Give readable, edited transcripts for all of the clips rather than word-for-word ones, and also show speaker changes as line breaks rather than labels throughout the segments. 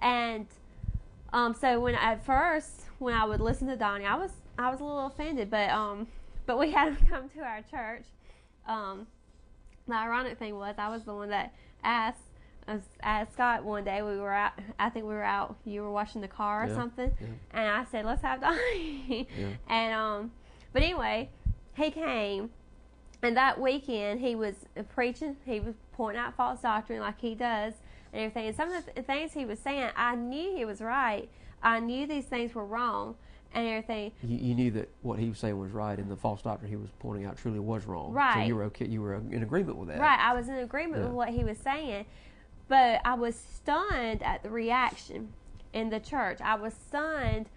And so when at first when I would listen to Donnie, I was a little offended, but we had him come to our church. The ironic thing was I was the one that asked Scott one day. We were out. I think we were out. You were washing the car or something, and I said, "Let's have Donnie." And but anyway, he came, and that weekend he was preaching. He was pointing out false doctrine like he does and everything. And some of the things he was saying, I knew he was right. I knew these things were wrong and everything.
You knew that what he was saying was right, and the false doctrine he was pointing out truly was wrong.
Right.
So you were okay. You were in agreement with that.
Right. I was in agreement with what he was saying, but I was stunned at the reaction in the church. I was stunned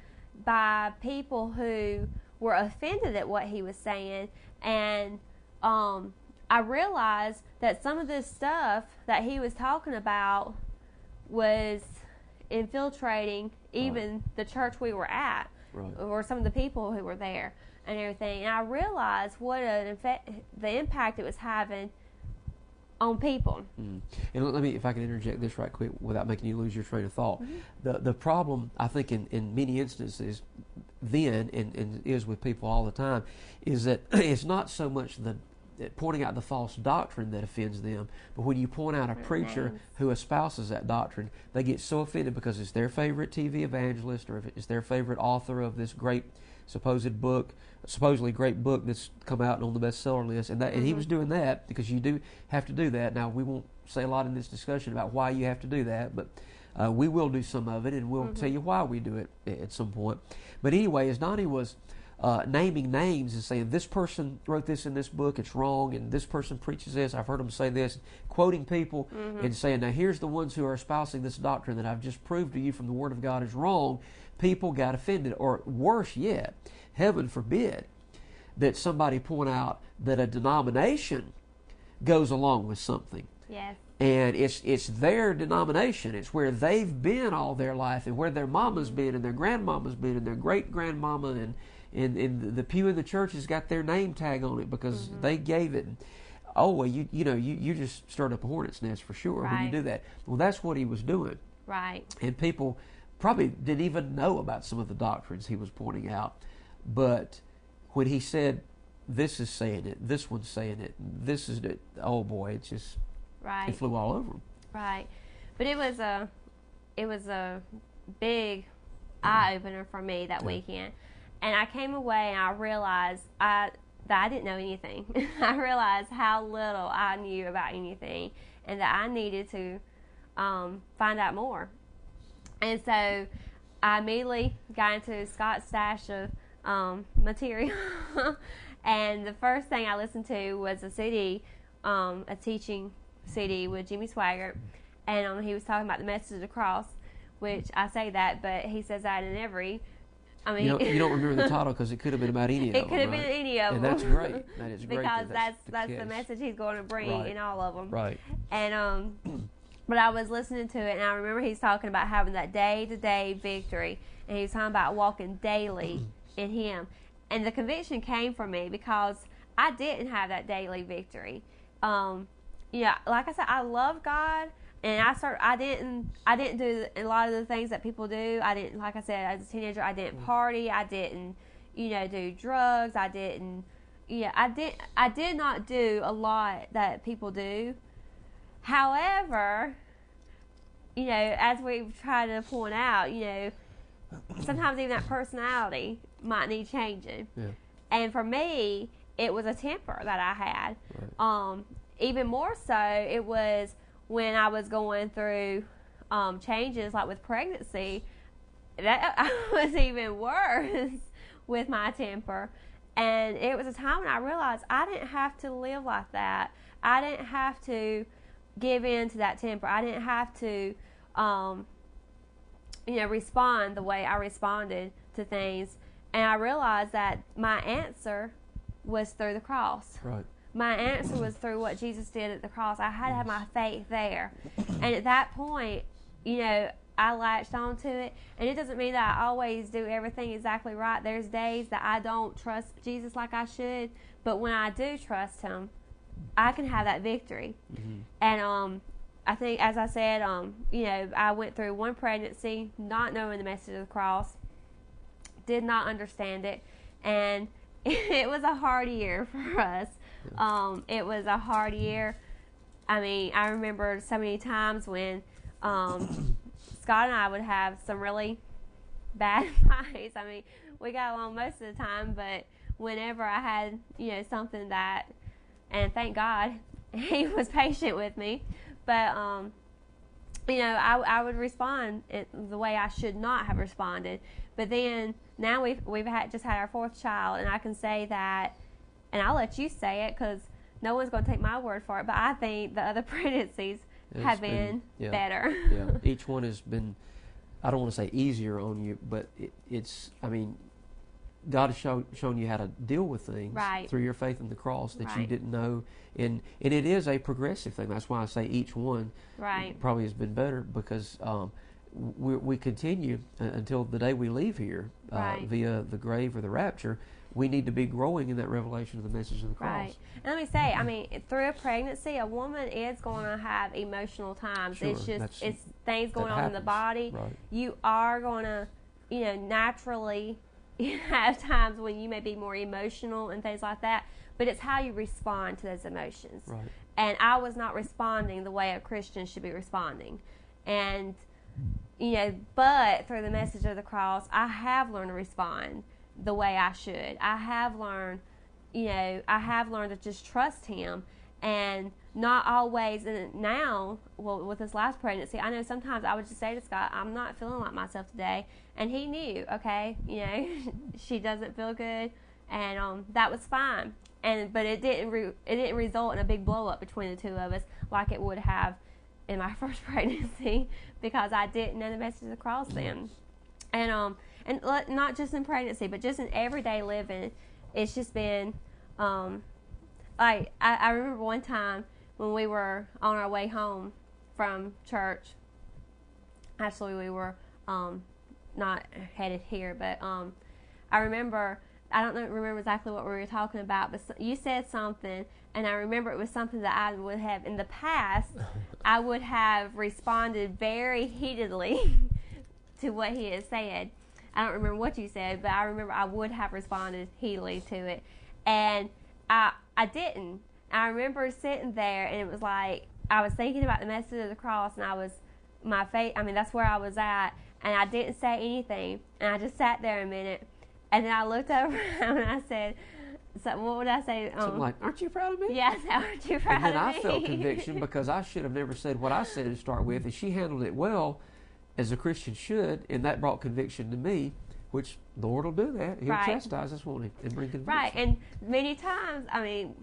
by people who were offended at what he was saying, and I realized that some of this stuff that he was talking about was infiltrating even the church we were at, or some of the people who were there and everything. And I realized what the impact it was having on people.
And let me, if I can interject this right quick without making you lose your train of thought. The problem, I think, in many instances then, and is with people all the time, is that it's not so much the pointing out the false doctrine that offends them, but when you point out a preacher who espouses that doctrine, they get so offended because it's their favorite TV evangelist, or if it's their favorite author of this great supposedly great book that's come out on the bestseller list, and he was doing that because you do have to do that. Now, we won't say a lot in this discussion about why you have to do that, but we will do some of it, and we'll tell you why we do it at some point. But anyway, as Donnie was naming names and saying, this person wrote this in this book, it's wrong, and this person preaches this, I've heard them say this, quoting people and saying, now here's the ones who are espousing this doctrine that I've just proved to you from the Word of God is wrong, people got offended. Or worse yet, heaven forbid that somebody point out that a denomination goes along with something.
Yes.
And it's their denomination. It's where they've been all their life, and where their mama's been, and their grandmama's been, and their great-grandmama, and the pew in the church has got their name tag on it because they gave it. Oh, well, you just stirred up a hornet's nest for sure when you do that. Well, that's what he was doing.
Right.
And people probably didn't even know about some of the doctrines he was pointing out. But when he said, this is saying it, this one's saying it, this is it, oh boy, it's just, it flew all over him.
Right. But it was a big eye-opener for me that weekend. And I came away and I realized that I didn't know anything. I realized how little I knew about anything, and that I needed to find out more. And so I immediately got into Scott's stash of material. And the first thing I listened to was a CD, a teaching CD with Jimmy Swaggart. And he was talking about the message of the cross, which I say that, but he says that in every... I mean,
you don't remember the title because it could have been about any of them.
It could have been any of them.
And that's great. That is great.
Because that's the message he's going to bring in all of them.
Right.
And but I was listening to it, and I remember he's talking about having that day-to-day victory, and he was talking about walking daily in Him. And the conviction came from me because I didn't have that daily victory. Like I said, I love God. And I didn't do a lot of the things that people do. I didn't, like I said, as a teenager, I didn't party. I didn't, do drugs. I did not do a lot that people do. However, as we've tried to point out, sometimes even that personality might need changing.
Yeah.
And for me, it was a temper that I had.
Right.
Even more so, it was when I was going through changes, like with pregnancy, that was even worse with my temper. And it was a time when I realized I didn't have to live like that. I didn't have to give in to that temper. I didn't have to, respond the way I responded to things. And I realized that my answer was through the cross.
Right.
My answer was through what Jesus did at the cross. I had to have my faith there. And at that point, I latched onto it. And it doesn't mean that I always do everything exactly right. There's days that I don't trust Jesus like I should. But when I do trust Him, I can have that victory. And I think, as I said, I went through one pregnancy not knowing the message of the cross, did not understand it, and it was a hard year for us. It was a hard year. I mean, I remember so many times when Scott and I would have some really bad fights. I mean, we got along most of the time, but whenever I had, something that, and thank God, he was patient with me, but, I would respond the way I should not have responded. But then now we've just had our fourth child, and I can say that, and I'll let you say it because no one's going to take my word for it, but I think the other pregnancies have been better.
Yeah, each one has been, I don't want to say easier on you, but God has shown you how to deal with things through your faith in the cross that you didn't know. And it is a progressive thing. That's why I say each one probably has been better, because we continue until the day we leave here via the grave or the rapture. We need to be growing in that revelation of the message of the cross.
Right. And let me say, through a pregnancy, a woman is going to have emotional times.
Sure,
it's things going on in the body.
Right.
You are going to, naturally have times when you may be more emotional and things like that. But it's how you respond to those emotions.
Right.
And I was not responding the way a Christian should be responding. And, but through the message of the cross, I have learned to respond the way I should. I have learned to just trust him, and not always. And now, with this last pregnancy, I know sometimes I would just say to Scott, I'm not feeling like myself today. And he knew, okay, she doesn't feel good, and that was fine. But it didn't result in a big blow up between the two of us like it would have in my first pregnancy, because I didn't know the message of the cross then. And not just in pregnancy, but just in everyday living, it's just been I remember one time when we were on our way home from church. Actually, we were not headed here, but I remember, I don't remember exactly what we were talking about, but you said something, and I remember it was something that I would have, in the past, I would have responded very heatedly to what he had said. I don't remember what you said, but I remember I would have responded heatedly to it. And I didn't. I remember sitting there, and it was like I was thinking about the message of the cross, and that's where I was at, and I didn't say anything. And I just sat there a minute, and then I looked over and I said, so what would I say?
Something like, aren't you proud of me?
Yes, aren't you proud of me?
And then I felt conviction, because I should have never said what I said to start with, and she handled it well, as a Christian should, and that brought conviction to me, which the Lord will do that. He'll chastise us, won't he, and bring conviction.
Right, and many times,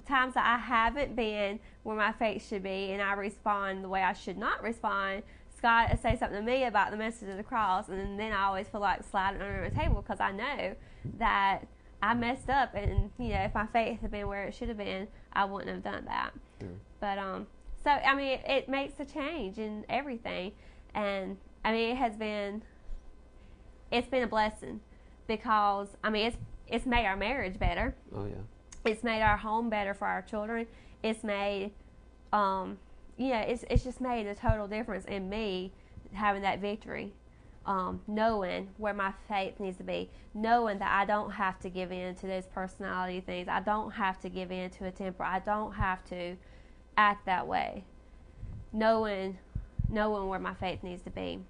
times that I haven't been where my faith should be, and I respond the way I should not respond, Scott will say something to me about the message of the cross, and then I always feel like sliding under the table, because I know that I messed up, and if my faith had been where it should have been, I wouldn't have done that.
Sure.
But it makes a change in everything, and it's been a blessing, because it's made our marriage better.
Oh yeah.
It's made our home better for our children. It's made it's just made a total difference in me having that victory. Knowing where my faith needs to be, knowing that I don't have to give in to those personality things. I don't have to give in to a temper. I don't have to act that way. Knowing where my faith needs to be.